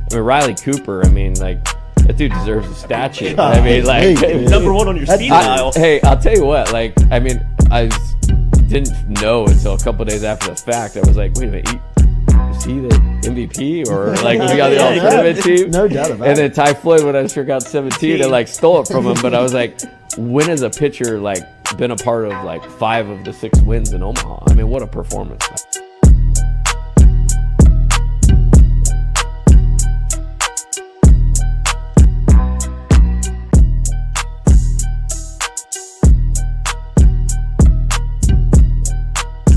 I mean, Riley Cooper, I mean, like, that dude deserves a statue. I mean, like, number one on your speed dial. Hey, I'll tell you what, like, I mean, I didn't know until a couple days after the fact. I was like, wait a minute, is he the MVP or like we got the all-tournament team? No doubt about it. And then Ty Floyd, when I struck out 17, and like stole it from him. But I was like, when has a pitcher like been a part of like 5 of the 6 wins in Omaha? I mean, what a performance!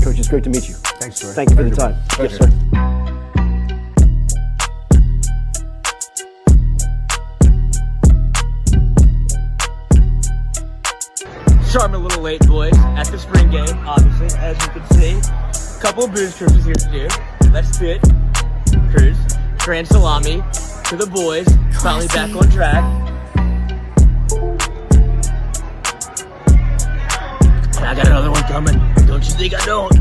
Coach, it's great to meet you. Thanks, sir. Thank you for the time. Pleasure. Yes, sir. Sharp a little late, boys, at the spring game, obviously, as you can see. A couple of booze cruises here to do. Let's do it. Cruise. Grand salami to the boys. Finally back on track. And I got another one coming. Don't you think I don't?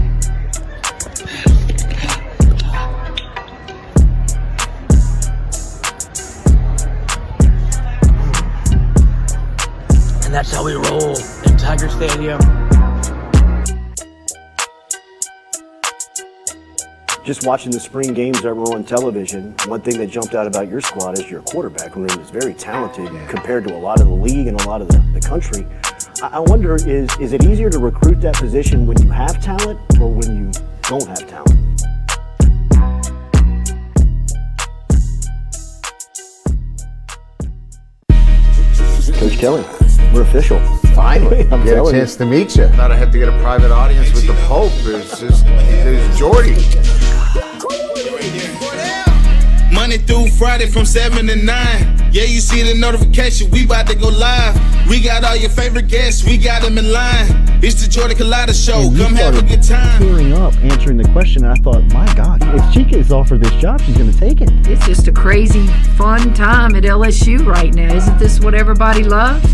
And that's how we roll in Tiger Stadium. Just watching the spring games that were on television, one thing that jumped out about your squad is your quarterback room is very talented compared to a lot of the league and a lot of the country. I wonder, is it easier to recruit that position when you have talent or when you don't have talent? Coach Kelly, we're official. Finally, I'm get a telling chance to meet you. Thought I had to get a private audience with the Pope. There's Jordy. Monday through Friday from 7 to 9. Yeah, you see the notification, we about to go live. We got all your favorite guests, we got them in line. It's the Jordy Culotta Show, come have a good time. Tearing up, answering the question, I thought, my God, if she gets offered this job, she's going to take it. It's just a crazy, fun time at LSU right now. Isn't this what everybody loves?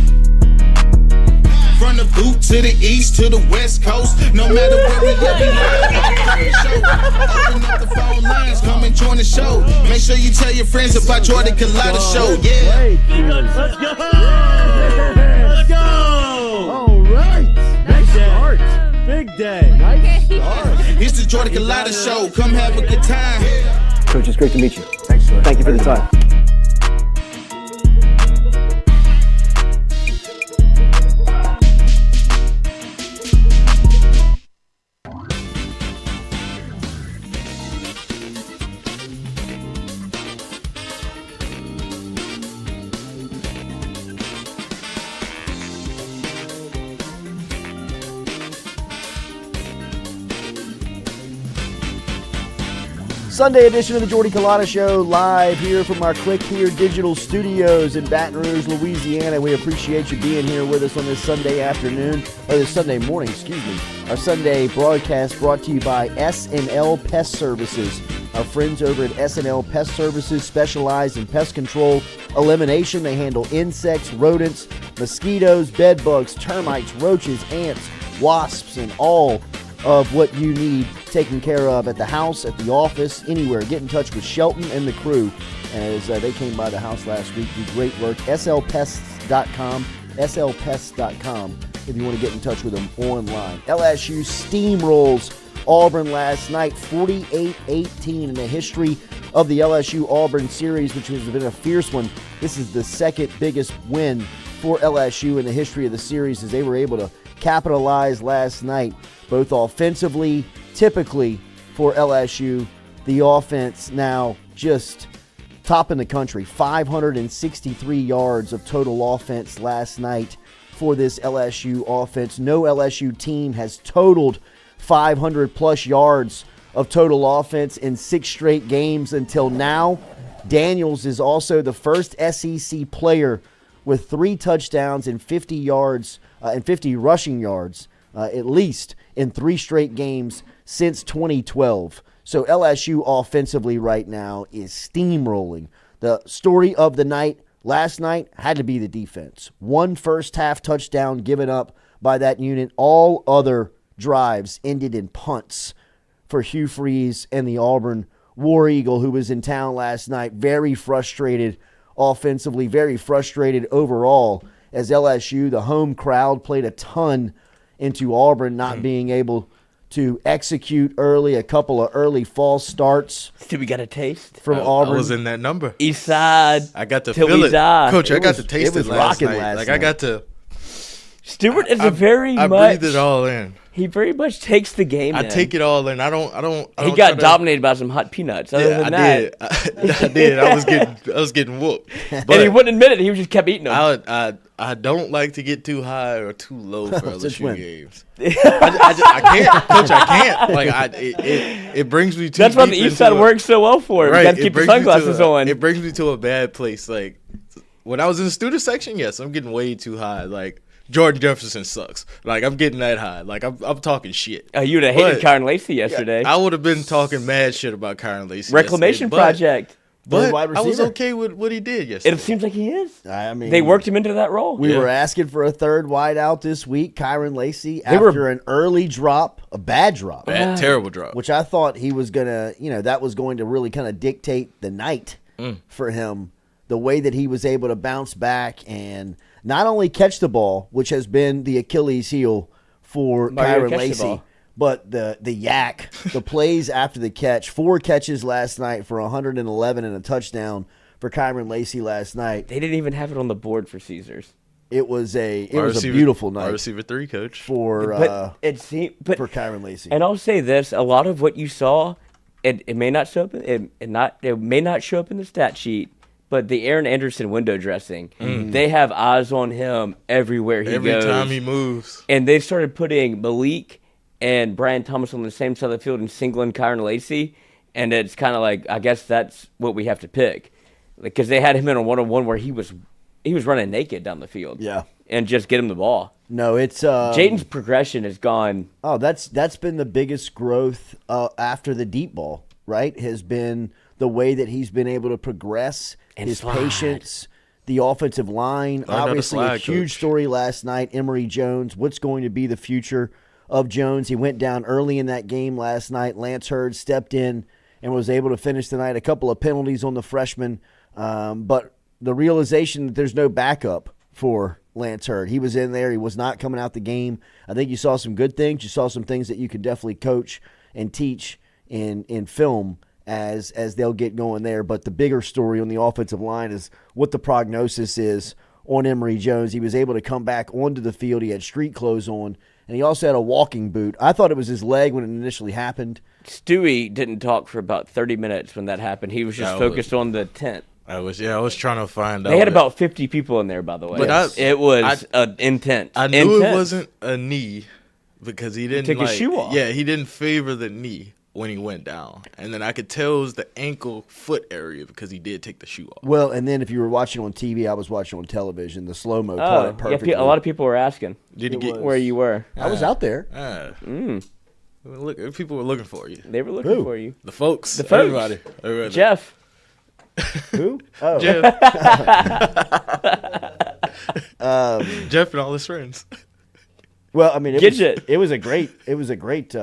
From the boot to the east to the west coast, no matter where we at, we live. Open up the phone lines, come and join the show. Make sure you tell your friends about Jordy Culotta Show. Yeah. Let's go! Let's go! All right. Nice start. Big day. Nice start. It's the Jordy Culotta Show. Come have a good time. Coach, it's great to meet you. Thanks, sir. Thank you for the time. Sunday edition of the Jordy Culotta Show, live here from our Click Here Digital Studios in Baton Rouge, Louisiana. We appreciate you being here with us on this Sunday afternoon, or this Sunday morning, excuse me. Our Sunday broadcast brought to you by S&L Pest Services. Our friends over at S&L Pest Services specialize in pest control elimination. They handle insects, rodents, mosquitoes, bed bugs, termites, roaches, ants, wasps, and all of what you need taken care of at the house, at the office, anywhere. Get in touch with Shelton and the crew as they came by the house last week. Do great work. slpests.com, slpests.com if you want to get in touch with them online. LSU steamrolls Auburn last night, 48-18 in the history of the LSU-Auburn series, which has been a fierce one. This is the second biggest win for LSU in the history of the series as they were able to capitalize last night, both offensively. Typically for LSU, the offense now just top in the country. 563 yards of total offense last night for this LSU offense. No LSU team has totaled 500-plus yards of total offense in 6 straight games until now. Daniels is also the first SEC player with 3 touchdowns and 50 yards and 50 rushing yards, at least in 3 straight games since 2012. So LSU offensively right now is steamrolling. The story of the night last night had to be the defense. 1 first-half touchdown given up by that unit. All other drives ended in punts for Hugh Freeze and the Auburn War Eagle, who was in town last night, very frustrated offensively, very frustrated overall as LSU, the home crowd, played a ton into Auburn not being able to execute early, a couple of early false starts. Did we get a taste? From Auburn. I was in that number. East side. I got to till feel we it. die. Coach, I got was- to taste it was it last rocking night. last Like, night. I got to. Stewart is I much. breathed it all in. He very much takes the game. I in. take it all in. I don't He try got to- dominated by some hot peanuts. Other Yeah, than I that, did. I did. I was getting whooped. But and he wouldn't admit it. He just kept eating them. I don't like to get too high or too low for Since LSU when? games. I can't, Coach. I can't. Like it brings me too. That's why deep the East into Side a- works so well for him. Right. You got to it keep the brings me to sunglasses on. It brings me to a bad place. Like when I was in the student section, yes, I'm getting way too high. Like Jordan Jefferson sucks. Like I'm getting that high. Like I'm talking shit. You'd have hated But- Kyron Lacey yesterday. I would have been talking mad shit about Kyron Lacey. Reclamation yesterday, project. But wide I was receiver. okay with what he did yesterday. It seems like he is. I mean, They worked him into that role. We Yeah. were asking for a third wideout this week, Kyron Lacey, were- after an early drop, a bad drop, Bad, terrible drop. which I thought he was going to, that was going to really kind of dictate the night for him, the way that he was able to bounce back and not only catch the ball, which has been the Achilles heel for Mario Kyron catch the Lacey, ball. but the yak, the plays after the catch, 4 catches last night for 111 and a touchdown for Kyron Lacey last night. They didn't even have it on the board for Caesars. It was a Wide a receiver- beautiful wide night receiver 3 coach. for But it seemed, but for Kyron Lacey. and I'll say this: a lot of what you saw, it may not show up. It may not show up in the stat sheet. But the Aaron Anderson window dressing, they have eyes on him everywhere he Every goes. time he moves. And they started putting Malik and Brian Thomas on the same side of the field and singling Kyron Lacey. And it's kind of like, I guess that's what we have to pick. Because they had him in a one-on-one where he was running naked down the field. Yeah. And just get him the ball. No, it's Jaden's progression has gone. Oh, that's been the biggest growth after the deep ball, right? Has been the way that he's been able to progress, And his slide. patience, the offensive line. how to Obviously, a slide, huge Coach. story last night. Emory Jones. What's going to be the future of Jones? He went down early in that game last night. Lance Hurd stepped in and was able to finish the night. A couple of penalties on the freshman, but the realization that there's no backup for Lance Hurd. He was in there. He was not coming out the game. I think you saw some good things. You saw some things that you could definitely coach and teach in film as they'll get going there. But the bigger story on the offensive line is what the prognosis is on Emory Jones. He was able to come back onto the field. He had street clothes on, and he also had a walking boot. I thought it was his leg when it initially happened. Stewie didn't talk for about 30 minutes when that happened. He was just That focused on the tent. I was trying to find out. They had about 50 people in there, by the way. But it was intense. I knew Intense. it wasn't a knee because he didn't Took his shoe off. Yeah, he didn't favor the knee when he went down, and then I could tell it was the ankle foot area because he did take the shoe off. Well, and then if you were watching on TV, I was watching on television. The slow-mo caught it Yeah, perfectly. a lot of people were asking Did he get where you were. I was out there. Look, people were looking for you. They were looking Who? for you. The folks, folks. everybody. Jeff. Who? Oh, Jeff, Jeff and all his friends. well, I mean, Gidget. it was a great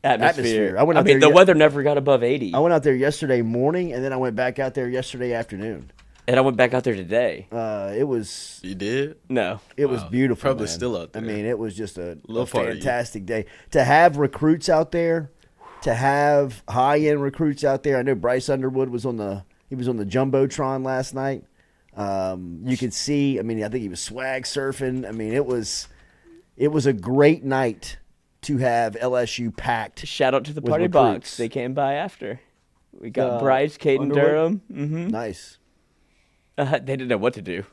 atmosphere. I went out mean, there the weather never got above 80. I went out there yesterday morning, and then I went back out there yesterday afternoon. And I went back out there today. It was You did? No. beautiful. Probably man. still out there. I mean, it was just a Little part of you. fantastic day to have recruits out there, to have high end recruits out there. I know Bryce Underwood was on the jumbotron last night. You could see. I mean, I think he was swag surfing. I mean, it was a great night to have LSU packed. Shout out to the With party recruits. box. They came by after. We got Bryce, Caden Underwood? Durham. Mm-hmm. Nice. They didn't know what to do.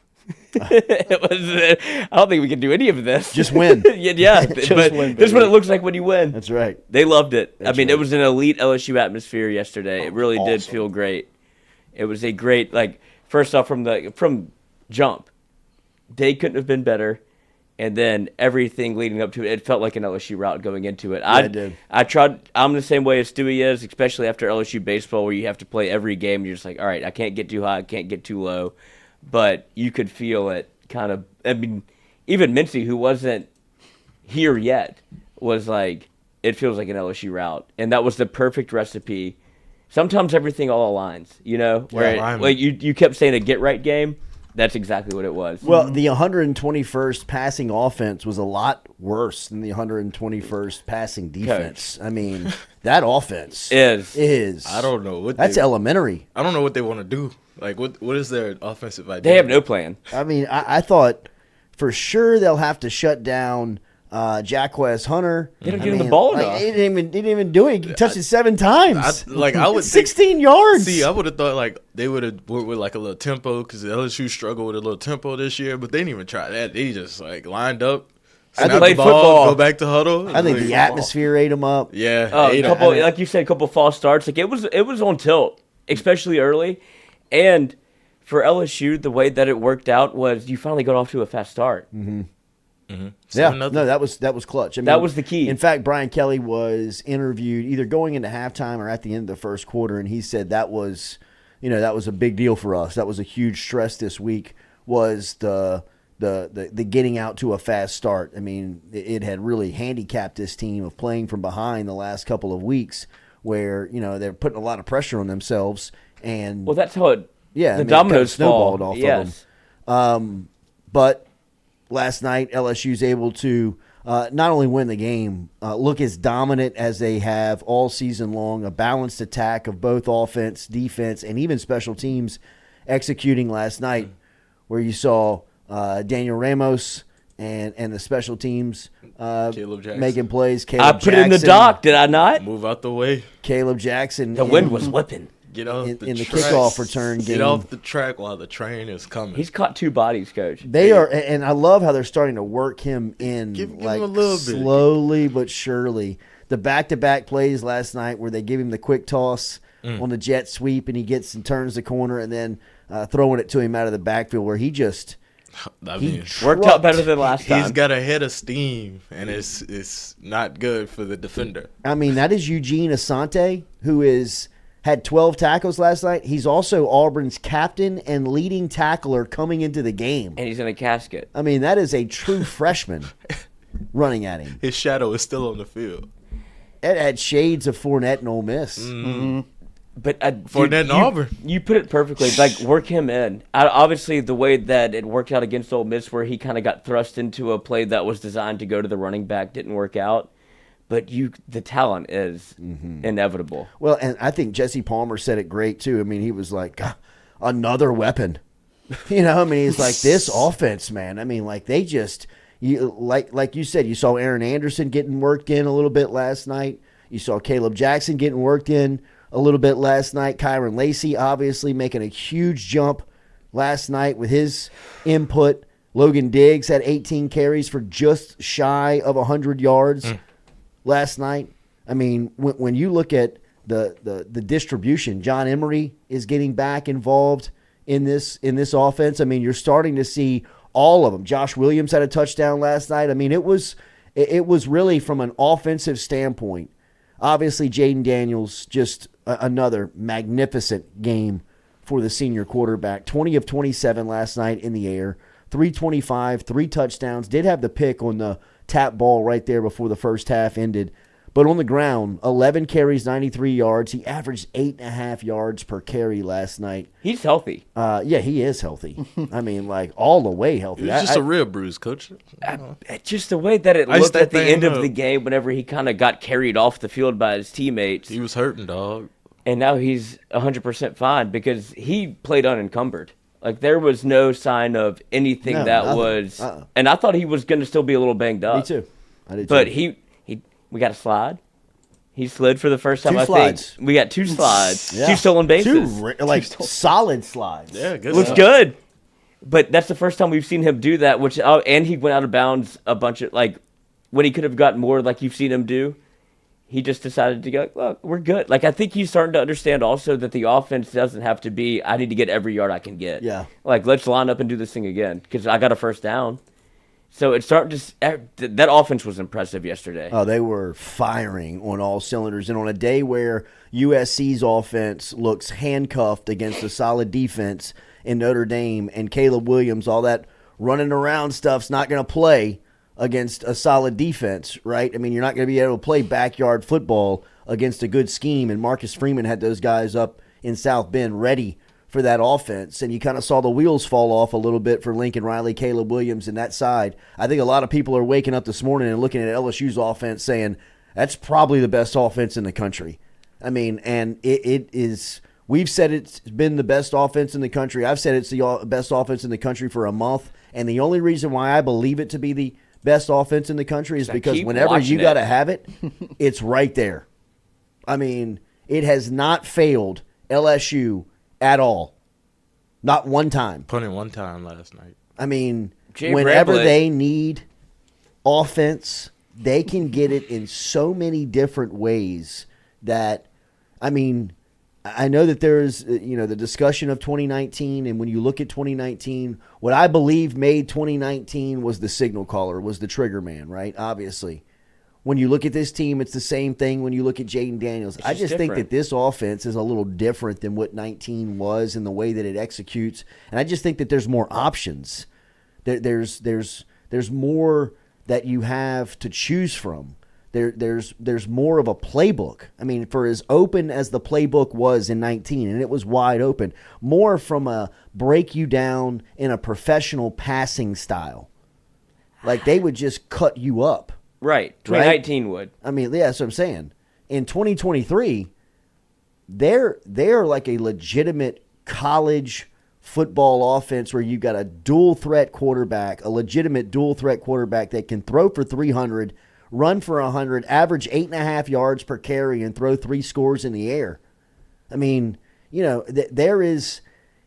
It was. I don't think we can do any of this. Just win. yeah, Just but win, this is what baby. it looks like when you win. That's right. They loved it. That's I mean, it right. was an elite LSU atmosphere yesterday. It really did awesome. feel great. It was a great, first off from jump, they couldn't have been better. And then everything leading up to it, it felt like an LSU route going into it. it did. I'm the same way as Stewie is, especially after LSU baseball, where you have to play every game. You're just like, all right, I can't get too high, I can't get too low. But you could feel it kind of. I mean, even Mincy, who wasn't here yet, was like, it feels like an LSU route. And that was the perfect recipe sometimes everything all aligns, where you kept saying a get-right game. That's exactly what it was. Well, the 121st passing offense was a lot worse than the 121st passing defense. Coach. I mean, that offense is. I don't know that's elementary. I don't know what they want to do. Like, what is their offensive idea? They have no plan. I mean, I thought for sure they'll have to shut down Jacquez Hunter. They don't give him the ball enough. He didn't even do it. He touched it 7 times. I would 16 yards. See, I would have thought like they would have went with like a little tempo because the LSU struggled with a little tempo this year, but they didn't even try that. They just like lined up, snap the played ball, football. go back to huddle. I think the atmosphere ate him up. Yeah, like you said, a couple false starts. Like it was on tilt, especially early, and for LSU, the way that it worked out was you finally got off to a fast start. Mm-hmm. Yeah, no, that was clutch. I mean, that was the key. In fact, Brian Kelly was interviewed either going into halftime or at the end of the first quarter, and he said that was a big deal for us. That was a huge stress this week. Was the getting out to a fast start. I mean, it had really handicapped this team of playing from behind the last couple of weeks, where they're putting a lot of pressure on themselves. And well, that's how it. Yeah, the dominoes snowballed fall. Off of them. But last night, LSU's able to not only win the game, look as dominant as they have all season long, a balanced attack of both offense, defense, and even special teams executing last night, where you saw Daniel Ramos and the special teams making plays. I put it in the dock, did I not? Move out the way. Caleb Jackson. The wind was whipping. Get off in the track. kickoff return game. Get off the track while the train is coming. He's caught 2 bodies, Coach. They are, and I love how they're starting to work him in, give him like a little bit. Slowly but surely. The back-to-back plays last night where they give him the quick toss on the jet sweep, and he gets and turns the corner, and then throwing it to him out of the backfield where he just worked out better than last time. He's got a head of steam, and it's not good for the defender. I mean, that is Eugene Asante, who had 12 tackles last night. He's also Auburn's captain and leading tackler coming into the game. And he's in a casket. I mean, that is a true freshman running at him. His shadow is still on the field. It had shades of Fournette and Ole Miss. Mm-hmm. But Fournette and Auburn. You put it perfectly. Like, work him in. Obviously, the way that it worked out against Ole Miss, where he kind of got thrust into a play that was designed to go to the running back, didn't work out. But the talent is inevitable. Well, and I think Jesse Palmer said it great, too. I mean, he was like, another weapon. I mean, he's like, this offense, man. I mean, like, they just, like you said, you saw Aaron Anderson getting worked in a little bit last night. You saw Caleb Jackson getting worked in a little bit last night. Kyron Lacey, obviously, making a huge jump last night with his input. Logan Diggs had 18 carries for just shy of 100 yards. Last night. I mean, when you look at the distribution, John Emery is getting back involved in this offense. I mean, you're starting to see all of them. Josh Williams had a touchdown last night. I mean, it was really from an offensive standpoint. Obviously, Jaden Daniels, just another magnificent game for the senior quarterback. 20 of 27 last night in the air, 325, 3 touchdowns. Did have the pick on the tap ball right there before the first half ended. But on the ground, 11 carries, 93 yards. He averaged 8.5 yards per carry last night. He's healthy. Yeah, he is healthy. I mean, like, all the way healthy. It's just a rib bruise, Coach. Just the way that it looked at the end of the game whenever he kind of got carried off the field by his teammates. He was hurting, dog. And now he's 100% fine because he played unencumbered. Like, there was no sign of anything was... And I thought he was going to still be a little banged up. Me too. I did too. But we got a slide. He slid for the first time, 2 I slides. think. We got 2 slides. Yeah. 2 stolen bases. 2 solid slides. Yeah, good. Looks good. But that's the first time we've seen him do that, and he went out of bounds a bunch of, like, when he could have gotten more like you've seen him do. He just decided to go, look, we're good. Like, I think he's starting to understand also that the offense doesn't have to be, I need to get every yard I can get. Yeah. Like, let's line up and do this thing again because I got a first down. So it's starting to – that offense was impressive yesterday. Oh, they were firing on all cylinders. And on a day where USC's offense looks handcuffed against a solid defense in Notre Dame and Caleb Williams, all that running around stuff's not going to play against a solid defense, right? I mean, you're not going to be able to play backyard football against a good scheme, and Marcus Freeman had those guys up in South Bend ready for that offense, and you kind of saw the wheels fall off a little bit for Lincoln Riley, Caleb Williams, and that side. I think a lot of people are waking up this morning and looking at LSU's offense saying, that's probably the best offense in the country. I mean, and it is – we've said it's been the best offense in the country. I've said it's the best offense in the country for a month, and the only reason why I believe it to be the best offense in the country is because whenever you got to have it, it's right there. I mean, it has not failed LSU at all. Not one time. Punted one time last night. I mean, Jay whenever Bramblett. they need offense, they can get it in so many different ways that, I mean, I know that there's, the discussion of 2019, and when you look at 2019, what I believe made 2019 was the signal caller, was the trigger man, right? Obviously. When you look at this team, it's the same thing when you look at Jaden Daniels. I just think that this offense is a little different than what 19 was in the way that it executes, and I just think that there's more options. There's more that you have to choose from. There's more of a playbook. I mean, for as open as the playbook was in 19, and it was wide open, more from a break you down in a professional passing style. Like they would just cut you up. Right. 2019 would. I mean, yeah, that's what I'm saying. In 2023, they're like a legitimate college football offense where you've got a dual threat quarterback, a legitimate dual threat quarterback that can throw for 300, run for 100, average 8.5 yards per carry, and throw 3 scores in the air. I mean, there is,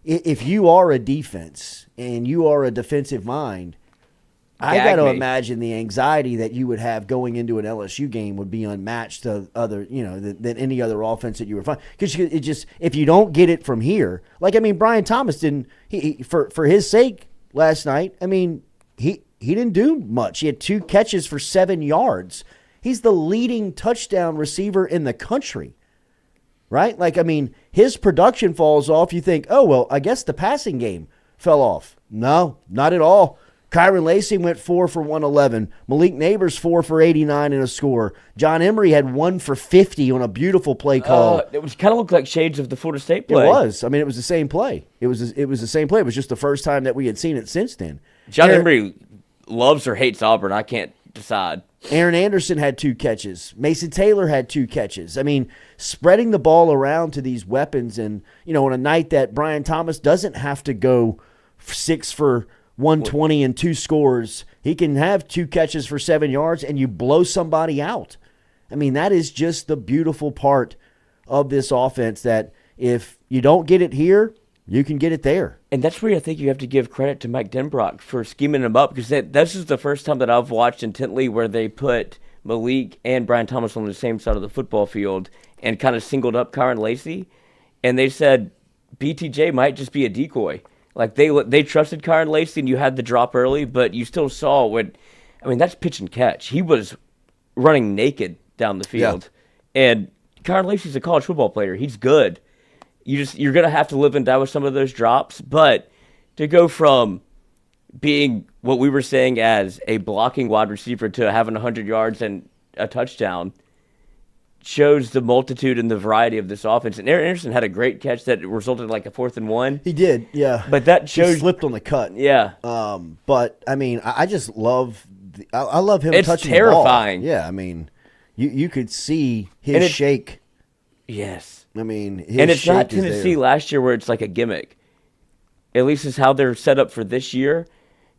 if you are a defense and you are a defensive mind, I got to imagine the anxiety that you would have going into an LSU game would be unmatched to other, than any other offense that you were finding. Because it just, if you don't get it from here, like, I mean, Brian Thomas didn't, for his sake last night, I mean, he didn't do much. He had 2 catches for 7 yards. He's the leading touchdown receiver in the country, right? Like, I mean, his production falls off. You think, oh, well, I guess the passing game fell off. No, not at all. Kyron Lacey went 4 for 111. Malik Neighbors 4 for 89 and a score. John Emery had 1 for 50 on a beautiful play call. It was kind of looked like shades of the Florida State play. It was. I mean, it was the same play. It was the same play. It was just the first time that we had seen it since then. John Emery loves or hates Auburn. I can't decide. Aaron Anderson had 2 catches. Mason Taylor had 2 catches. I mean, spreading the ball around to these weapons, and on a night that Brian Thomas doesn't have to go 6 for 120 and 2 scores, he can have 2 catches for 7 yards and you blow somebody out. I mean, that is just the beautiful part of this offense, that if you don't get it here, you can get it there. And that's where I think you have to give credit to Mike Denbrock for scheming them up, because this is the first time that I've watched intently where they put Malik and Brian Thomas on the same side of the football field and kind of singled up Kyron Lacey. And they said BTJ might just be a decoy. Like, they trusted Kyron Lacey, and you had the drop early, but you still saw that's pitch and catch. He was running naked down the field. Yeah. And Kyron Lacey's a college football player. He's good. You're going to have to live and die with some of those drops, but to go from being what we were saying as a blocking wide receiver to having 100 yards and a touchdown shows the multitude and the variety of this offense. And Aaron Anderson had a great catch that resulted in like a 4th and 1. He did, yeah. But that shows he slipped on the cut. Yeah. But I mean, I just love I love him it's touching terrifying. the ball. Yeah, I mean, you could see his shake. Yes. I mean, and it's not Tennessee last year where it's like a gimmick. At least it's how they're set up for this year.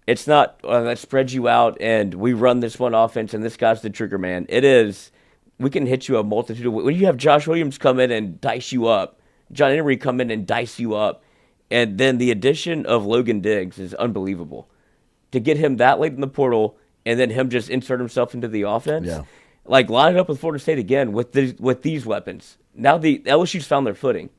It's not that spreads you out and we run this one offense and this guy's the trigger man. It is. We can hit you a multitude of ways. When you have Josh Williams come in and dice you up, John Emery come in and dice you up, and then the addition of Logan Diggs is unbelievable. To get him that late in the portal and then him just insert himself into the offense, like line it up with Florida State again with these weapons. Now the LSU's found their footing.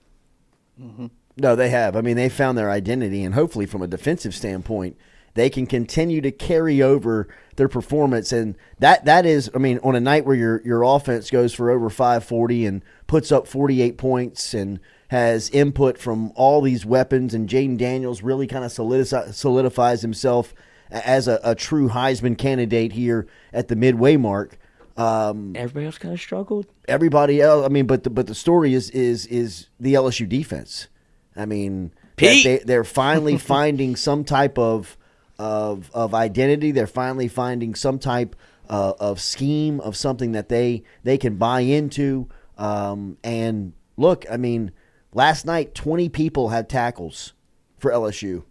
Mm-hmm. No, they have. I mean, they found their identity, and hopefully from a defensive standpoint, they can continue to carry over their performance. And that is, I mean, on a night where your offense goes for over 540 and puts up 48 points and has input from all these weapons, and Jaden Daniels really kind of solidifies himself as a true Heisman candidate here at the midway mark. Everybody else kind of struggled. Everybody else, I mean, but the story is the LSU defense. I mean, they're finally finding some type of identity. They're finally finding some type of scheme, of something that they can buy into. And look, I mean, last night 20 people had tackles for LSU.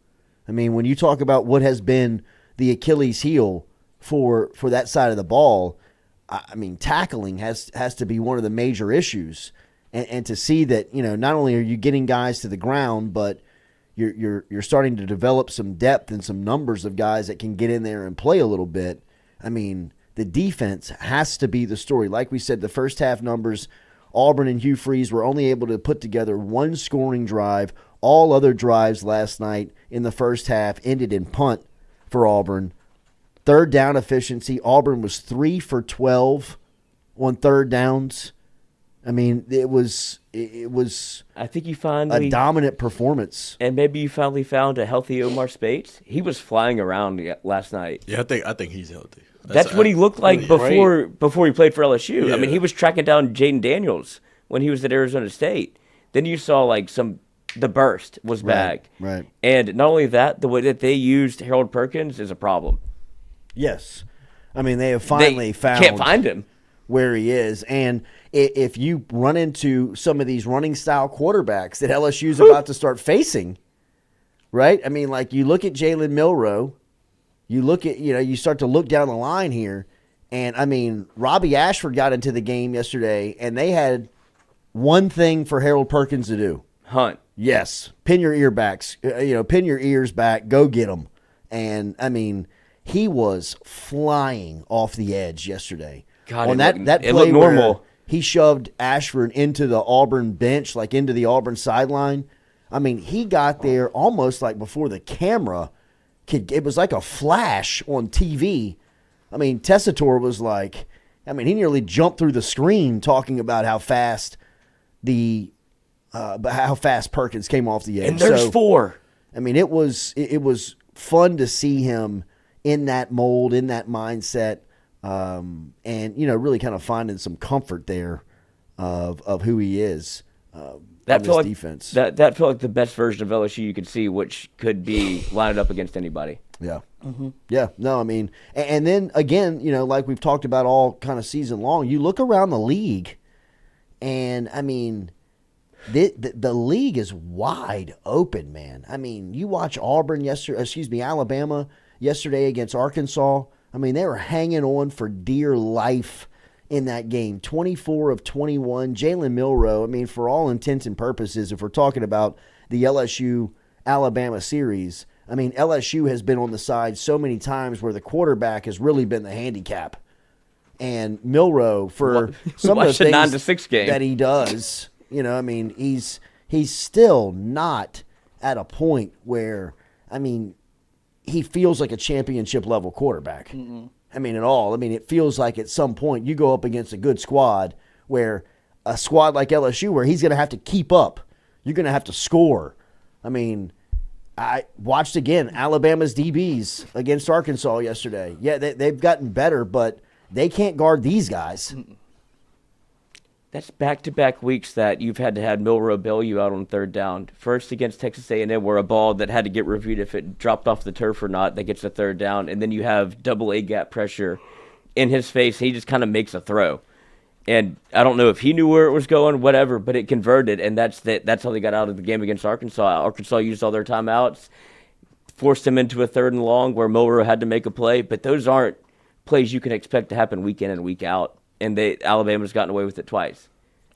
I mean, when you talk about what has been the Achilles heel for that side of the ball, I mean, tackling has to be one of the major issues. And to see that, not only are you getting guys to the ground, but you're starting to develop some depth and some numbers of guys that can get in there and play a little bit. I mean, the defense has to be the story. Like we said, the first half numbers, Auburn and Hugh Freeze were only able to put together one scoring drive. All other drives last night in the first half ended in punt for Auburn. Third down efficiency, Auburn was 3 for 12 on third downs. I mean, it was. I think you finally a dominant performance, and maybe you finally found a healthy Omar Spates. He was flying around last night. Yeah, I think he's healthy. That's what he looked like before he played for LSU. Yeah. I mean, he was tracking down Jaden Daniels when he was at Arizona State. Then you saw the burst was back, right? And not only that, the way that they used Harold Perkins is a problem. Yes, I mean they have finally found can't find him where he is, and if you run into some of these running style quarterbacks that LSU's about to start facing, right? I mean, like you look at Jalen Milroe, you look at you start to look down the line here, and I mean Robbie Ashford got into the game yesterday, and they had one thing for Harold Perkins to do: hunt. Yes, pin your ears back, go get them, and I mean. He was flying off the edge yesterday. God, on that play looked normal. Where he shoved Ashford into the Auburn bench, like into the Auburn sideline. I mean, he got there almost like before the camera it was like a flash on TV. I mean, Tessitore was like, he nearly jumped through the screen talking about how fast Perkins came off the edge. And there's 4. I mean, it was fun to see him in that mold, in that mindset, and really kind of finding some comfort there of who he is. That felt like defense. That felt like the best version of LSU you could see, which could be lined up against anybody. Yeah, yeah. No, I mean, and then again, like we've talked about all kind of season long, you look around the league, and I mean. The league is wide open, man. I mean, you watch Alabama yesterday against Arkansas. I mean, they were hanging on for dear life in that game. 24 of 21. Jalen Milroe, I mean, for all intents and purposes, if we're talking about the LSU-Alabama series, I mean, LSU has been on the side so many times where the quarterback has really been the handicap. And Milroe, for some of the things 9-6 game that he does... he's still not at a point where, he feels like a championship level quarterback. Mm-hmm. At all. It feels like at some point you go up against a good squad where a squad like LSU where he's going to have to keep up. You're going to have to score. I watched again Alabama's DBs against Arkansas yesterday. Yeah, they've gotten better, but they can't guard these guys. Mm-mm. That's back-to-back weeks that you've had to have Milroe bail you out on third down. First against Texas A&M, where a ball that had to get reviewed if it dropped off the turf or not, that gets a third down. And then you have double A-gap pressure in his face. He just kind of makes a throw. And I don't know if he knew where it was going, whatever, but it converted, and that's how they got out of the game against Arkansas. Arkansas used all their timeouts, forced him into a 3rd and long where Milroe had to make a play. But those aren't plays you can expect to happen week in and week out. And Alabama's gotten away with it twice.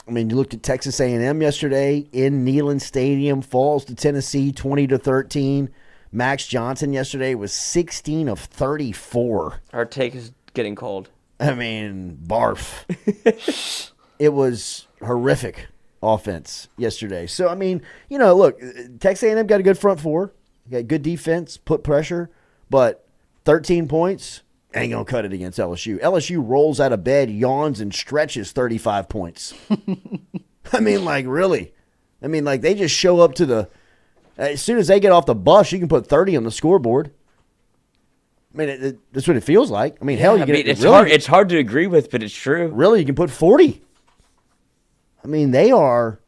You looked at Texas A&M yesterday in Neyland Stadium, falls to Tennessee 20-13. Max Johnson yesterday was 16 of 34. Our take is getting cold. Barf. It was horrific offense yesterday. So, look, Texas A&M got a good front four, got good defense, put pressure, but 13 points. Ain't going to cut it against LSU. LSU rolls out of bed, yawns, and stretches 35 points. Really. They just show up to as soon as they get off the bus, you can put 30 on the scoreboard. I mean, that's what it feels like. I mean, hell, it's hard. It's hard to agree with, but it's true. Really, you can put 40. I mean, they are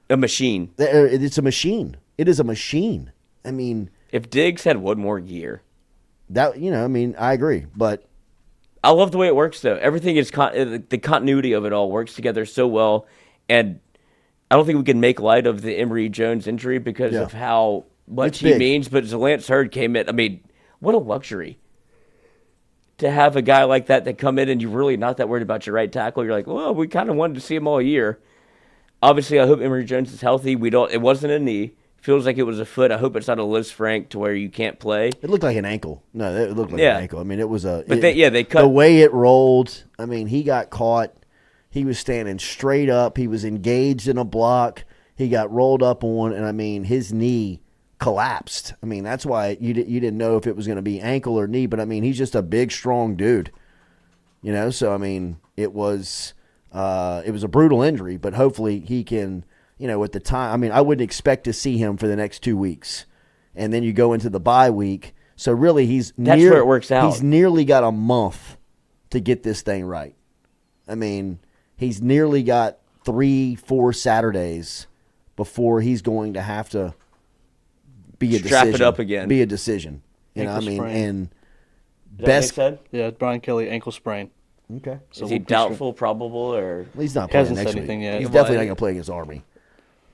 A machine. It's a machine. It is a machine. I mean, if Diggs had one more year, that I mean, I agree, but I love the way it works though. Everything is the continuity of it all works together so well, and I don't think we can make light of the Emory Jones injury because of how much he means. But Lance Hurd came in. I mean, what a luxury to have a guy like that come in and you're really not that worried about your right tackle. You're like, well, we kind of wanted to see him all year. Obviously, I hope Emory Jones is healthy. It wasn't a knee. Feels like it was a foot. I hope it's not a Liz Frank to where you can't play. It looked like an ankle. No, it looked like an ankle. I mean, it was a. But they cut the way it rolled. I mean, he got caught. He was standing straight up. He was engaged in a block. He got rolled up on, and I mean, his knee collapsed. I mean, that's why you didn't know if it was going to be ankle or knee. But I mean, he's just a big, strong dude. So I mean, it was a brutal injury, but hopefully he can. At the time, I mean, I wouldn't expect to see him for the next 2 weeks, and then you go into the bye week. So really, that's where it works out. He's nearly got a month to get this thing right. I mean, he's nearly got 3-4 Saturdays before he's going to have to be a strap decision. It up again. Be a decision. Ankle sprain. And best. Yeah, Brian Kelly ankle sprain. Okay. So is he doubtful, probable, or he's not playing hasn't next said anything week. yet. He's definitely not going to play against Army.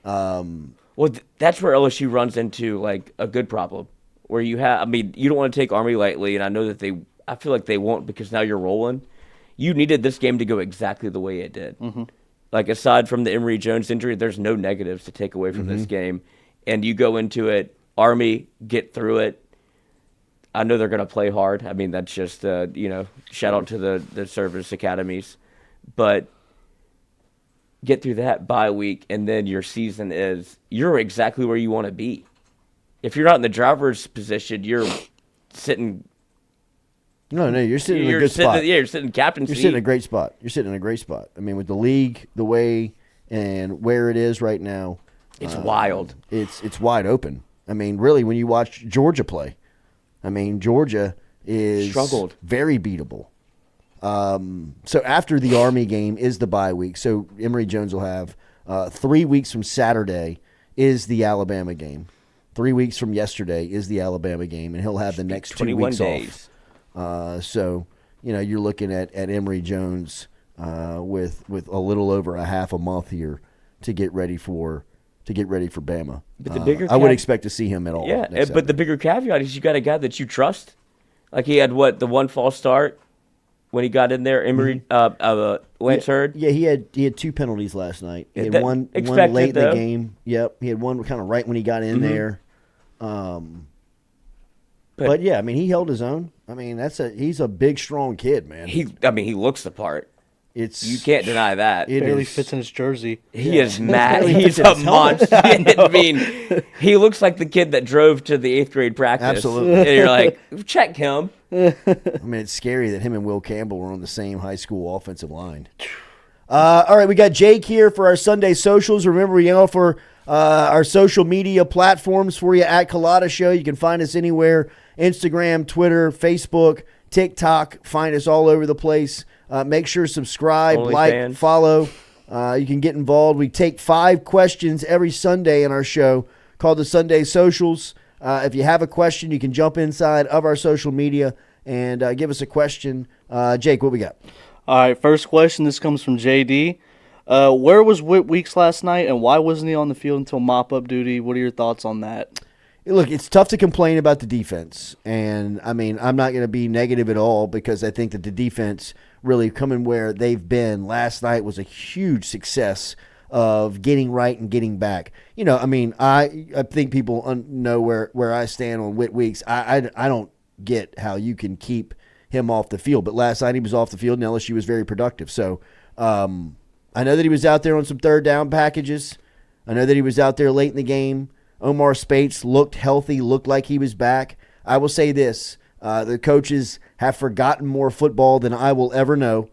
Well, that's where LSU runs into like a good problem, where you don't want to take Army lightly, and I know that I feel like they won't because now you're rolling. You needed this game to go exactly the way it did. Mm-hmm. Like aside from the Emory Jones injury, there's no negatives to take away from this game, and you go into it, Army get through it. I know they're going to play hard. I mean, that's just shout out to the service academies, but. Get through that bye week, and then your season you're exactly where you want to be. If you're not in the driver's position, you're sitting. No, you're sitting in a good spot. Yeah, you're sitting captain seat. You're sitting in a great spot. I mean, with the league, the way and where it is right now, it's wild. It's wide open. I mean, really, when you watch Georgia play, I mean, Georgia is struggled, very beatable. So after the Army game is the bye week. So Emory Jones will have 3 weeks from Saturday is the Alabama game. 3 weeks from yesterday is the Alabama game, and he'll have the next 2 weeks days. Off. So you're looking at Emory Jones with a little over a half a month here to get ready for Bama. But the bigger I would expect to see him at all. Yeah, but Saturday. The bigger caveat is you got a guy that you trust. Like he had the one false start. When he got in there, Emory, Lance Hurd. Yeah, he had 2 penalties last night. He had one late in the game. Yep, he had one kind of right when he got in there. But yeah, I mean, he held his own. I mean, he's a big, strong kid, man. He looks the part. You can't deny that. It barely fits in his jersey. He is mad. He's a monster. I mean, he looks like the kid that drove to the 8th grade practice. Absolutely. And you're like, check him. I mean, it's scary that him and Will Campbell were on the same high school offensive line. All right, we got Jake here for our Sunday socials. Remember, we offer our social media platforms for you at Culotta Show. You can find us anywhere, Instagram, Twitter, Facebook, TikTok. Find us all over the place. Make sure to subscribe, like, follow. You can get involved. We take 5 questions every Sunday in our show called the Sunday Socials. If you have a question, you can jump inside of our social media and give us a question. Jake, what we got? All right, first question. This comes from JD. Where was Whit Weeks last night, and why wasn't he on the field until mop-up duty? What are your thoughts on that? Look, it's tough to complain about the defense. And, I mean, I'm not going to be negative at all because I think that the defense really coming where they've been last night was a huge success of getting right and getting back. I mean, I think people know where I stand on Whit Weeks. I don't get how you can keep him off the field. But last night he was off the field, and LSU was very productive. So I know that he was out there on some third down packages. I know that he was out there late in the game. Omar Spates looked healthy, looked like he was back. I will say this. The coaches have forgotten more football than I will ever know.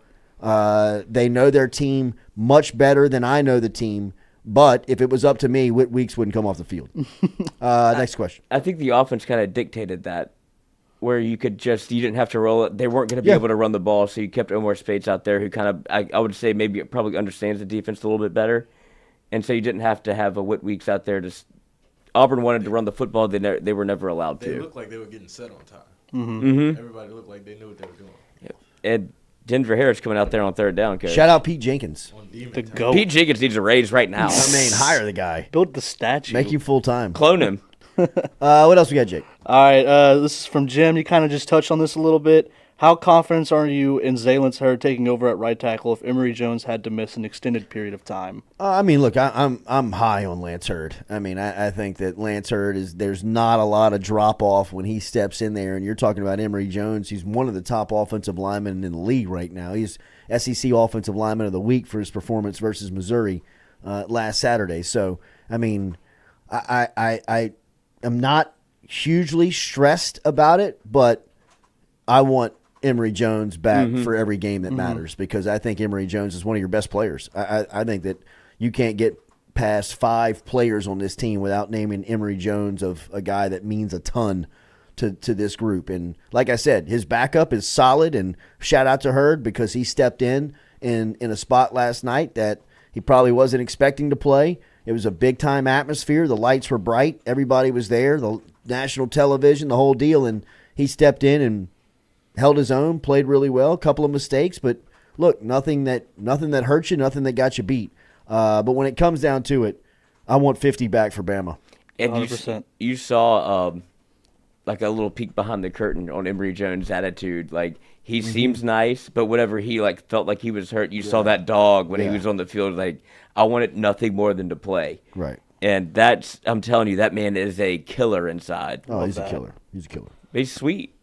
They know their team much better than I know the team. But if it was up to me, Whit Weeks wouldn't come off the field. Next question. I think the offense kind of dictated that. where you didn't have to roll it. They weren't going to be able to run the ball, so you kept Omar Speights out there, who kind of, I would say maybe probably understands the defense a little bit better. And so you didn't have to have a Whit Weeks out there. Auburn wanted to run the football. They were never allowed to. They looked like they were getting set on time. Mm-hmm. Everybody looked like they knew what they were doing. Yep. And Denver Harris coming out there on third down. Coach. Shout out Pete Jenkins. The GOAT. Pete Jenkins needs a raise right now. I mean, hire the guy. Build the statue. Make you full time. Clone him. What else we got, Jake? All right, this is from Jim. You kind of just touched on this a little bit. How confident are you in Zaylen Hurd taking over at right tackle if Emory Jones had to miss an extended period of time? I mean, look, I'm high on Lance Hurd. I mean, I think that Lance Hurd there's not a lot of drop off when he steps in there. And you're talking about Emory Jones. He's one of the top offensive linemen in the league right now. He's SEC Offensive Lineman of the Week for his performance versus Missouri last Saturday. So, I mean, I am not hugely stressed about it, but I want Emory Jones back for every game that matters, because I think Emory Jones is one of your best players. I think that you can't get past 5 players on this team without naming Emory Jones of a guy that means a ton to this group. And like I said, his backup is solid, and shout out to Hurd because he stepped in a spot last night that he probably wasn't expecting to play. It was a big-time atmosphere. The lights were bright. Everybody was there, the national television, the whole deal, and he stepped in and held his own, played really well, a couple of mistakes, but look, nothing that hurt you, nothing that got you beat. But when it comes down to it, I want 50 back for Bama. And 100%. You saw like a little peek behind the curtain on Emory Jones' attitude. Like, he seems nice, but whenever he felt like he was hurt, you saw that dog when he was on the field. Like, I wanted nothing more than to play. Right. And I'm telling you, that man is a killer inside. Oh, he's a killer. He's a killer. But he's sweet.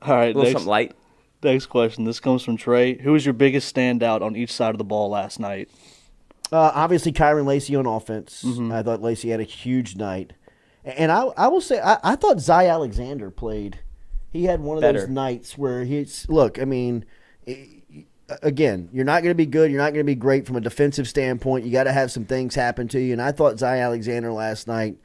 All right, something light. Next question. This comes from Trey. Who was your biggest standout on each side of the ball last night? Obviously, Kyron Lacey on offense. I thought Lacey had a huge night. And I will say, I thought Zy Alexander played. He had one of those nights where look, I mean, again, you're not going to be good. You're not going to be great from a defensive standpoint. You got to have some things happen to you. And I thought Zy Alexander last night,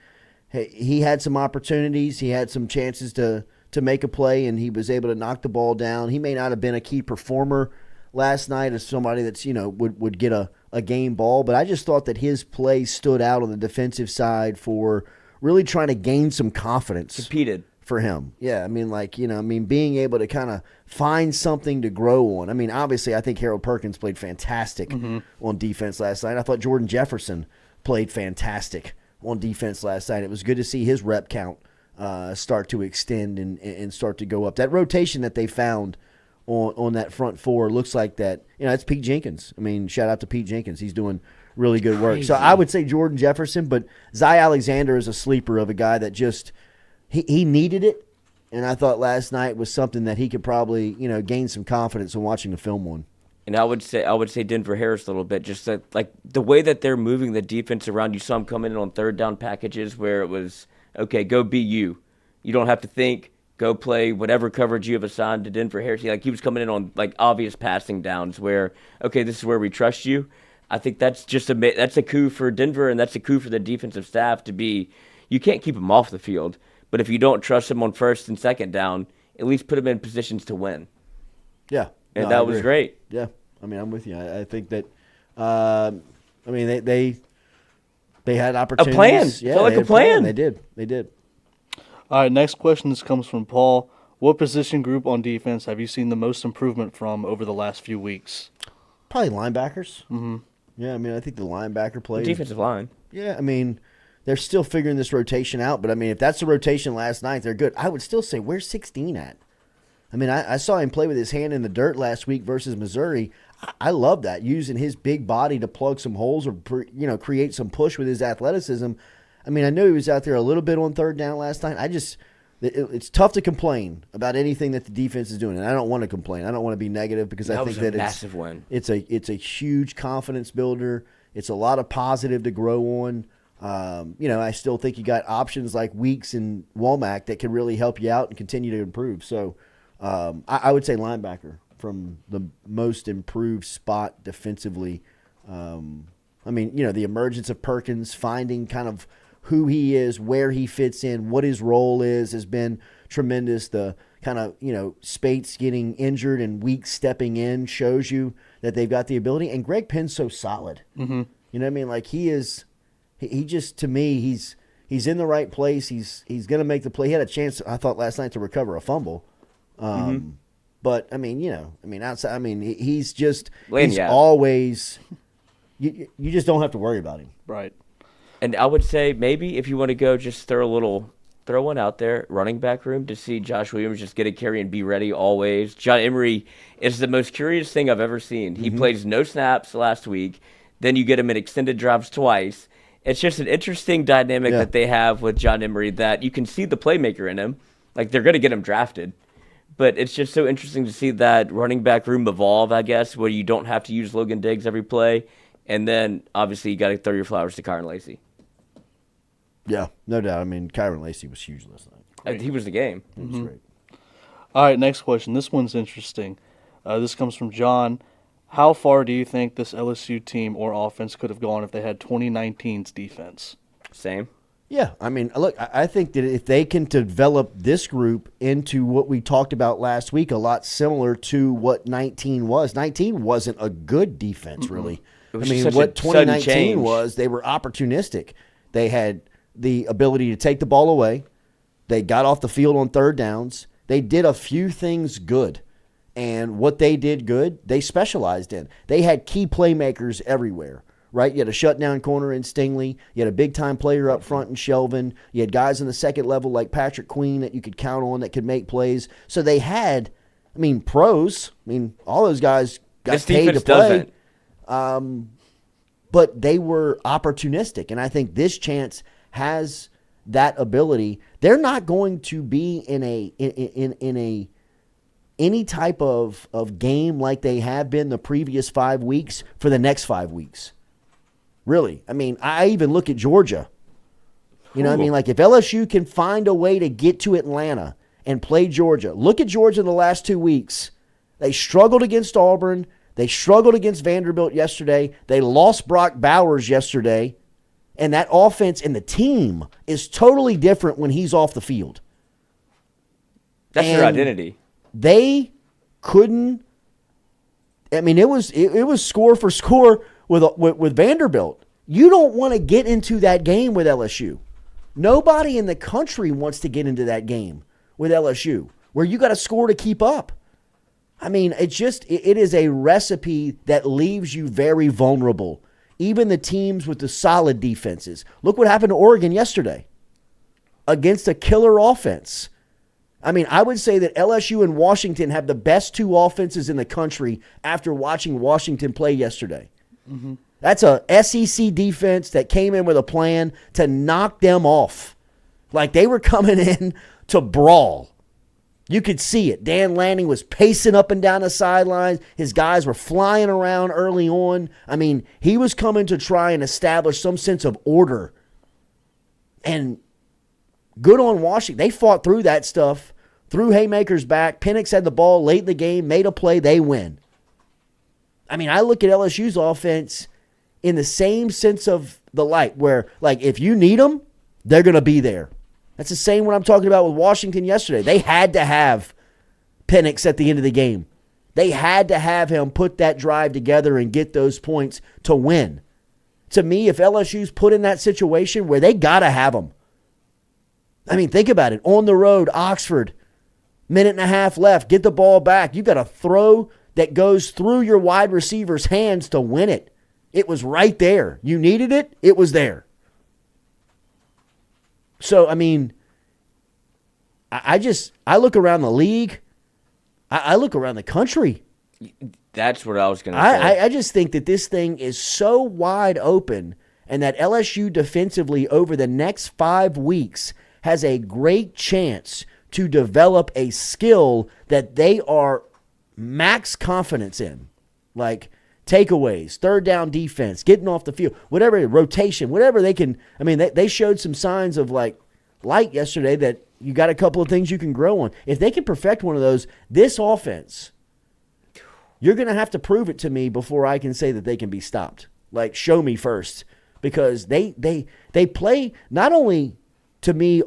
he had some opportunities. He had some chances to make a play, and he was able to knock the ball down. He may not have been a key performer last night as somebody that's, would get a game ball, but I just thought that his play stood out on the defensive side for really trying to gain some confidence. Competed. For him. Yeah, I mean, being able to kind of find something to grow on. I mean, obviously, I think Harold Perkins played fantastic on defense last night. I thought Jordan Jefferson played fantastic on defense last night. It was good to see his rep count start to extend and start to go up. That rotation that they found on that front four looks like that. It's Pete Jenkins. I mean, shout out to Pete Jenkins. He's doing really good work. So I would say Jordan Jefferson, but Zy Alexander is a sleeper of a guy that just he needed it, and I thought last night was something that he could probably gain some confidence in watching the film on. And I would say Denver Harris a little bit, just that, like the way that they're moving the defense around. You saw him coming in on third down packages where it was, okay, go be you. You don't have to think. Go play whatever coverage you have assigned to Denver Harris. He was coming in on obvious passing downs where, okay, this is where we trust you. I think that's that's a coup for Denver, and that's a coup for the defensive staff to be. You can't keep him off the field, but if you don't trust him on first and second down, at least put him in positions to win. Yeah, and that was great. Yeah, I mean, I'm with you. I think that. They had opportunities. A plan. Yeah, felt like a plan. They did. All right, next question. This comes from Paul. What position group on defense have you seen the most improvement from over the last few weeks? Probably linebackers. Mm-hmm. Yeah, I mean, I think the linebacker play. Defensive line. Yeah, I mean, they're still figuring this rotation out. But, I mean, if that's the rotation last night, they're good. I would still say, where's 16 at? I mean, I saw him play with his hand in the dirt last week versus Missouri. I love that, using his big body to plug some holes or, create some push with his athleticism. I mean, I know he was out there a little bit on third down last night. It's tough to complain about anything that the defense is doing, and I don't want to complain. I don't want to be negative because I think that massive win. It's a huge confidence builder. It's a lot of positive to grow on. I still think you got options like Weeks and Womack that can really help you out and continue to improve. So I would say linebacker from the most improved spot defensively. The emergence of Perkins, finding kind of who he is, where he fits in, what his role is, has been tremendous. The kind of, Spates getting injured and Weeks stepping in shows you that they've got the ability. And Greg Penn's so solid. Mm-hmm. You know what I mean? Like, he just, to me, he's in the right place. He's going to make the play. He had a chance, I thought, last night to recover a fumble. But, outside, he's just, always, you just don't have to worry about him. Right. And I would say maybe if you want to go just throw one out there, running back room, to see Josh Williams just get a carry and be ready always. John Emery is the most curious thing I've ever seen. He plays no snaps last week. Then you get him in extended drives twice. It's just an interesting dynamic that they have with John Emery, that you can see the playmaker in him. Like, they're going to get him drafted. But it's just so interesting to see that running back room evolve, I guess, where you don't have to use Logan Diggs every play. And then, obviously, you got to throw your flowers to Kyron Lacy. Yeah, no doubt. Kyron Lacy was huge last night. He was the game. He was great. All right, next question. This one's interesting. This comes from John. How far do you think this LSU team or offense could have gone if they had 2019's defense? Same. Yeah, look, I think that if they can develop this group into what we talked about last week, a lot similar to what 19 was. 19 wasn't a good defense, really. What 2019 was, they were opportunistic. They had the ability to take the ball away. They got off the field on third downs. They did a few things good. And what they did good, they specialized in. They had key playmakers everywhere. Right? You had a shutdown corner in Stingley. You had a big-time player up front in Shelvin. You had guys in the second level like Patrick Queen that you could count on that could make plays. So they had, pros. All those guys got paid to play. But they were opportunistic. And I think this chance has that ability. They're not going to be in any type of game like they have been the previous 5 weeks for the next 5 weeks. Really. I even look at Georgia. If LSU can find a way to get to Atlanta and play Georgia. Look at Georgia in the last 2 weeks. They struggled against Auburn. They struggled against Vanderbilt yesterday. They lost Brock Bowers yesterday. And that offense and the team is totally different when he's off the field. That's their identity. They couldn't. It was score for score with Vanderbilt. You don't want to get into that game with LSU. Nobody in the country wants to get into that game with LSU, where you got to score to keep up. It is a recipe that leaves you very vulnerable. Even the teams with the solid defenses. Look what happened to Oregon yesterday against a killer offense. I would say that LSU and Washington have the best two offenses in the country after watching Washington play yesterday. Mm-hmm. That's a SEC defense that came in with a plan to knock them off. Like they were coming in to brawl. You could see it. Dan Lanning was pacing up and down the sidelines. His guys were flying around early on. He was coming to try and establish some sense of order. And good on Washington. They fought through that stuff, threw haymakers back. Penix had the ball late in the game, made a play, they win. I look at LSU's offense in the same sense of the light, where, if you need them, they're going to be there. That's the same what I'm talking about with Washington yesterday. They had to have Penix at the end of the game. They had to have him put that drive together and get those points to win. To me, if LSU's put in that situation where they got to have them. Think about it. On the road, Oxford, minute and a half left, get the ball back. You got a throw that goes through your wide receiver's hands to win it. It was right there. You needed it, it was there. So, I look around the league. I look around the country. That's what I was going to say. I just think that this thing is so wide open, and that LSU defensively over the next 5 weeks has a great chance to develop a skill that they are max confidence in. Like takeaways, third down defense, getting off the field, whatever, rotation, whatever they can. They showed some signs of light yesterday that you got a couple of things you can grow on. If they can perfect one of those, this offense, you're going to have to prove it to me before I can say that they can be stopped. Show me first because they play not only. To me,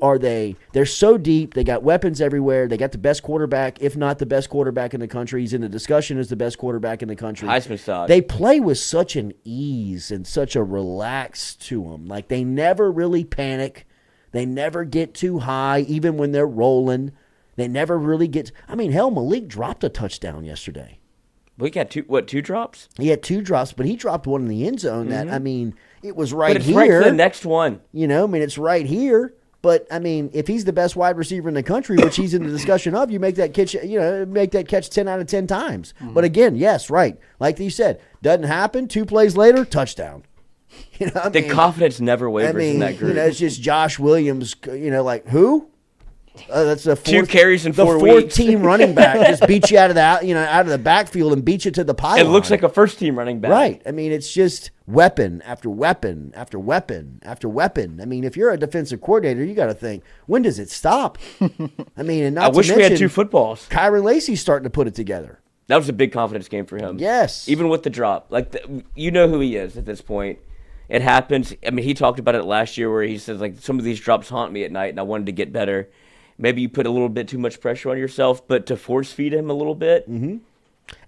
they're so deep. They got weapons everywhere. They got the best quarterback, if not the best quarterback in the country. He's in the discussion as the best quarterback in the country. Heisman side. They play with such an ease and such a relax to them. Like, they never really panic. They never get too high, even when they're rolling. They never really get – I mean, hell, Malik dropped a touchdown yesterday. We got two drops? He had 2 drops, but he dropped one in the end zone that, I mean, it was right but it's here. right for the next one. You know, I mean, it's right here. But, I mean, if he's the best wide receiver in the country, which he's in the discussion of, you make that catch 10 out of 10 times. Mm-hmm. But, again, yes, right. Like you said, doesn't happen. 2 plays later, touchdown. You know, the confidence never wavers in that group. You know, it's just Josh Williams, like, who? That's the 2 carries in 4 weeks. The fourth-team running back just beat you out of the backfield and beat you to the pylon. It looks like a first-team running back. Right. I mean, it's just weapon after weapon after weapon after weapon. I mean, if you're a defensive coordinator, you got to think, when does it stop? I mean, and not I to wish mention, we had 2 footballs. Kyron Lacy's starting to put it together. That was a big confidence game for him. Yes. Even with the drop. Like, you know who he is at this point. It happens. I mean, he talked about it last year where he says, like, some of these drops haunt me at night, and I wanted to get better. Maybe you put a little bit too much pressure on yourself, but to force feed him a little bit. Mm-hmm.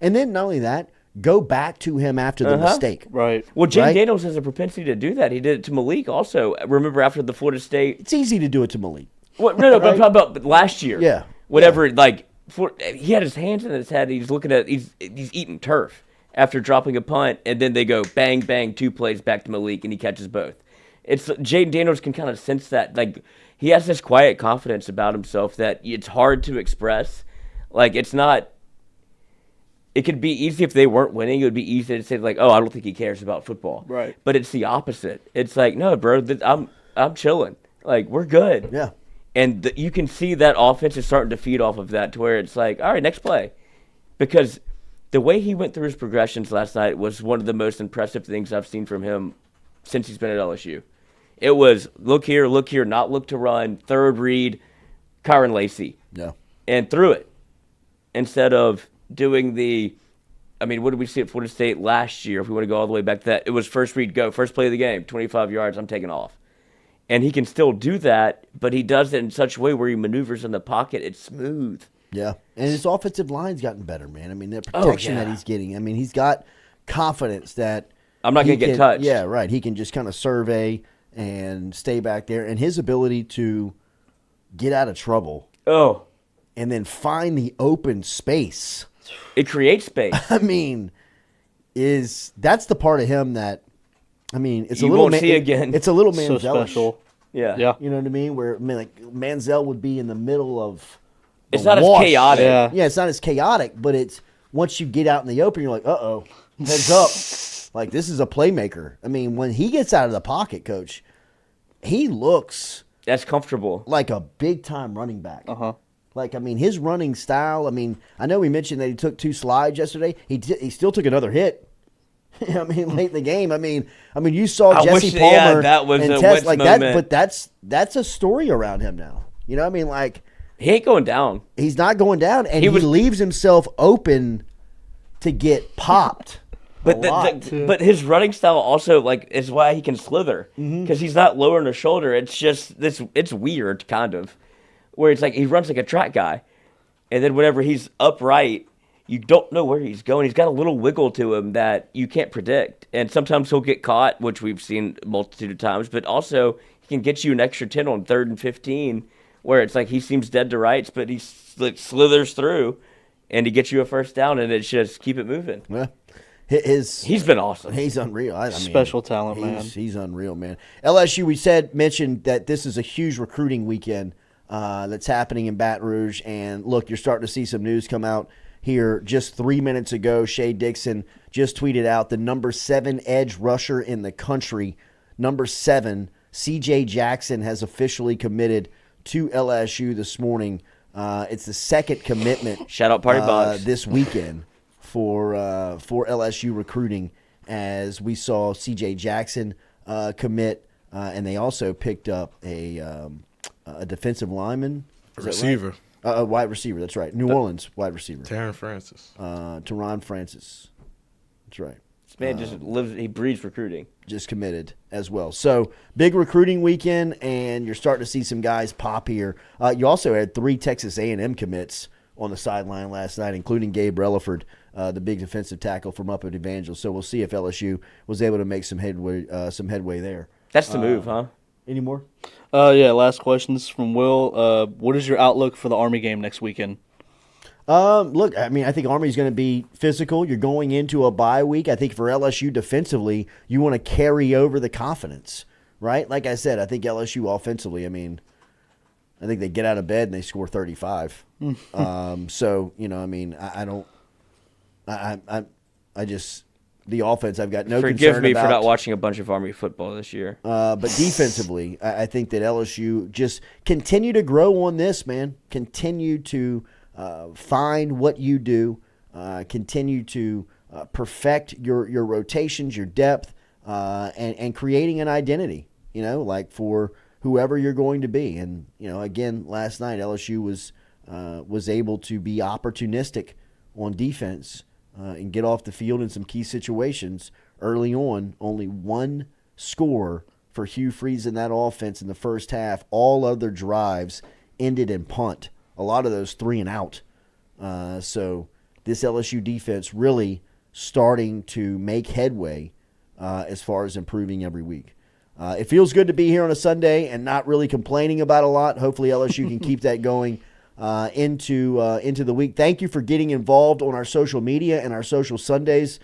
And then not only that, go back to him after the mistake. Right. Well, Jaden Daniels has a propensity to do that. He did it to Malik also. Remember after the Florida State? It's easy to do it to Malik. Well, no, but I'm talking about last year. Yeah. Whatever, like, he had his hands in his head. He's looking at, he's eating turf after dropping a punt, and then they go bang, bang, 2 plays back to Malik, and he catches both. It's Jaden Daniels can kind of sense that, like, he has this quiet confidence about himself that it's hard to express. Like, it's not – it could be easy if they weren't winning. It would be easy to say, like, oh, I don't think he cares about football. Right. But it's the opposite. It's like, no, bro, I'm chilling. Like, we're good. Yeah. And you can see that offense is starting to feed off of that to where it's like, all right, next play. Because the way he went through his progressions last night was one of the most impressive things I've seen from him since he's been at LSU. It was look here, not look to run, third read, Kyron Lacy. Yeah. And threw it. Instead of doing what did we see at Florida State last year? If we want to go all the way back to that, it was first read, go, first play of the game, 25 yards, I'm taking off. And he can still do that, but he does it in such a way where he maneuvers in the pocket. It's smooth. Yeah. And his offensive line's gotten better, man. I mean, the protection that he's getting. I mean, he's got confidence that I'm not going to get touched. Yeah, right. He can just kind of survey and stay back there. And his ability to get out of trouble. Oh. And then find the open space. It creates space. I mean, that's the part of him that, I mean, it's you a little won't see again. It's a little Manziel-ish. So special. Yeah. You know what I mean? Where, I mean, like, Manziel would be in the middle of it's not as chaotic. Yeah, it's not as chaotic, but it's once you get out in the open, you're like, uh-oh, heads up. Like, this is a playmaker. I mean, when he gets out of the pocket, Coach, he looks that's comfortable, like a big-time running back. Uh-huh. Like, I mean, his running style, I mean, I know we mentioned that he took 2 slides yesterday. He still took another hit. I mean, late in the game. I mean, you saw Jesse Palmer that was and a Tess like moment. that, but that's a story around him now. You know what I mean? Like, he ain't going down. He's not going down, and he leaves himself open to get popped. But his running style also, like, is why he can slither, because he's not lowering his shoulder. It's just it's weird, kind of, where it's like he runs like a track guy, and then whenever he's upright, you don't know where he's going. He's got a little wiggle to him that you can't predict, and sometimes he'll get caught, which we've seen a multitude of times. But also, he can get you an extra 10 on 3rd and 15, where it's like he seems dead to rights, but he like slithers through, and he gets you a first down, and it's just keep it moving. Yeah. He's been awesome. He's unreal. I mean, special talent, man. He's unreal, man. LSU, we mentioned that this is a huge recruiting weekend that's happening in Baton Rouge. And look, you're starting to see some news come out here. Just 3 minutes ago, Shea Dixon just tweeted out the number 7 edge rusher in the country. Number 7, C.J. Jackson, has officially committed to LSU this morning. It's the second commitment. Shout out Party Box this weekend. For LSU recruiting, as we saw C.J. Jackson commit, and they also picked up a defensive lineman, receiver, right? A wide receiver. That's right, New Orleans wide receiver, TaRon Francis, TaRon Francis. That's right. This man just lives, he breathes recruiting. Just committed as well. So big recruiting weekend, and you're starting to see some guys pop here. You also had 3 Texas A&M commits on the sideline last night, including Gabe Relaford, the big defensive tackle from up at Evangel. So we'll see if LSU was able to make some headway there. That's the move, huh? Any more? Yeah, last questions from Will. What is your outlook for the Army game next weekend? Look, I mean, I think Army's going to be physical. You're going into a bye week. I think for LSU defensively, you want to carry over the confidence, right? Like I said, I think LSU offensively, I mean, I think they get out of bed and they score 35. So, you know, I mean, I just the offense I've got no concern about. Forgive me for not watching a bunch of Army football this year. But defensively, I think that LSU just continue to grow on this, man. Continue to find what you do. Continue to perfect your rotations, your depth, and creating an identity, you know, like for whoever you're going to be. And, you know, again, last night LSU was able to be opportunistic on defense and get off the field in some key situations early on. Only 1 score for Hugh Freeze in that offense in the first half. All other drives ended in punt. A lot of those 3 and out. So this LSU defense really starting to make headway as far as improving every week. It feels good to be here on a Sunday and not really complaining about a lot. Hopefully LSU can keep that going into the week. Thank you for getting involved on our social media and our Social Sundays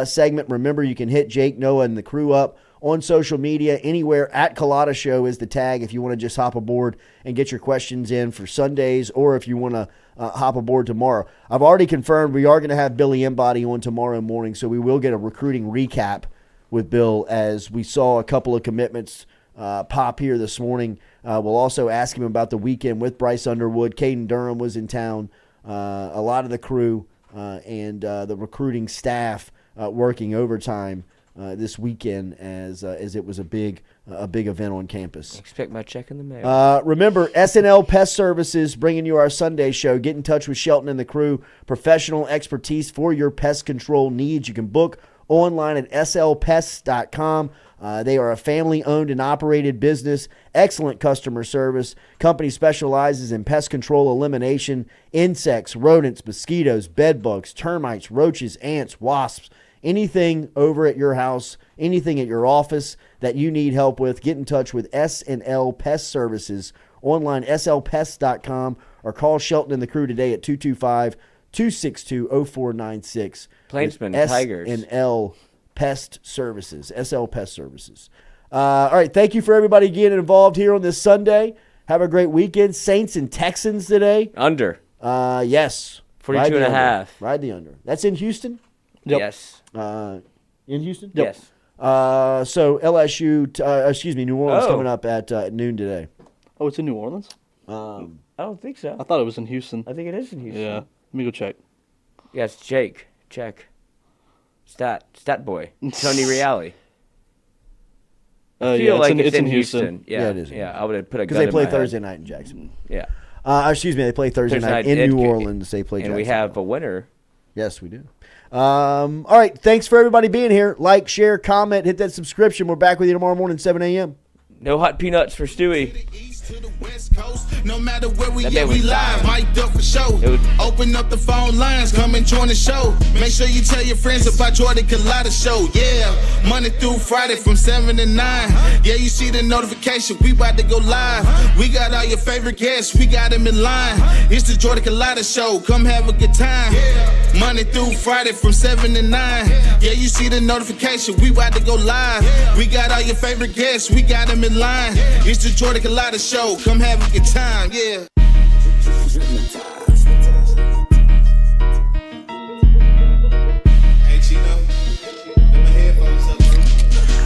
segment. Remember, you can hit Jake, Noah, and the crew up on social media anywhere. At Culotta Show is the tag if you want to just hop aboard and get your questions in for Sundays, or if you want to hop aboard tomorrow. I've already confirmed we are going to have Billy Embody on tomorrow morning, so we will get a recruiting recap with Bill as we saw a couple of commitments pop here this morning. We'll also ask him about the weekend with Bryce Underwood. Caden Durham was in town. A lot of the crew and the recruiting staff working overtime this weekend as it was a big event on campus. Expect my check in the mail. Remember, SNL Pest Services bringing you our Sunday show. Get in touch with Shelton and the crew. Professional expertise for your pest control needs. You can book online at slpests.com. They are a family-owned and operated business. Excellent customer service. Company specializes in pest control elimination, insects, rodents, mosquitoes, bed bugs, termites, roaches, ants, wasps, anything over at your house, anything at your office that you need help with. Get in touch with S&L Pest Services. Online, slpests.com, or call Shelton and the crew today at 225-262-0496. Plainsman Tigers. S&L Pest Services, SL Pest Services. All right, thank you for everybody getting involved here on this Sunday. Have a great weekend. Saints and Texans today. Under. Yes. 42.5. Ride the under. That's in Houston? Yep. Yes. In Houston? Yep. Yes. So LSU, New Orleans coming up at noon today. Oh, it's in New Orleans? I don't think so. I thought it was in Houston. I think it is in Houston. Yeah. Let me go check. Yes, Jake. Check. Stat boy. Tony Reale. I feel like it's in Houston. Yeah, it is. Yeah, I would have put a gun because they in play my Thursday head. night in Jacksonville. Yeah. They play Thursday night in New Orleans. They play and Jacksonville. we have a winner. Yes, we do. All right, thanks for everybody being here. Like, share, comment, hit that subscription. We're back with you tomorrow morning, 7 a.m. No hot peanuts for Stewie. No matter where we That at, man we was live, dying. mic'd up for show. Dude. Open up the phone lines, come and join the show. Make sure you tell your friends about Jordy Culotta show. Yeah, Monday through Friday from 7 to 9. Yeah, you see the notification, we about to go live. We got all your favorite guests, we got them in line. It's the Jordy Culotta show, come have a good time. Monday through Friday from 7 to 9. Yeah, you see the notification, we about to go live. We got all your favorite guests, we got them in line. It's the Jordy Culotta show, come have a good time, yeah.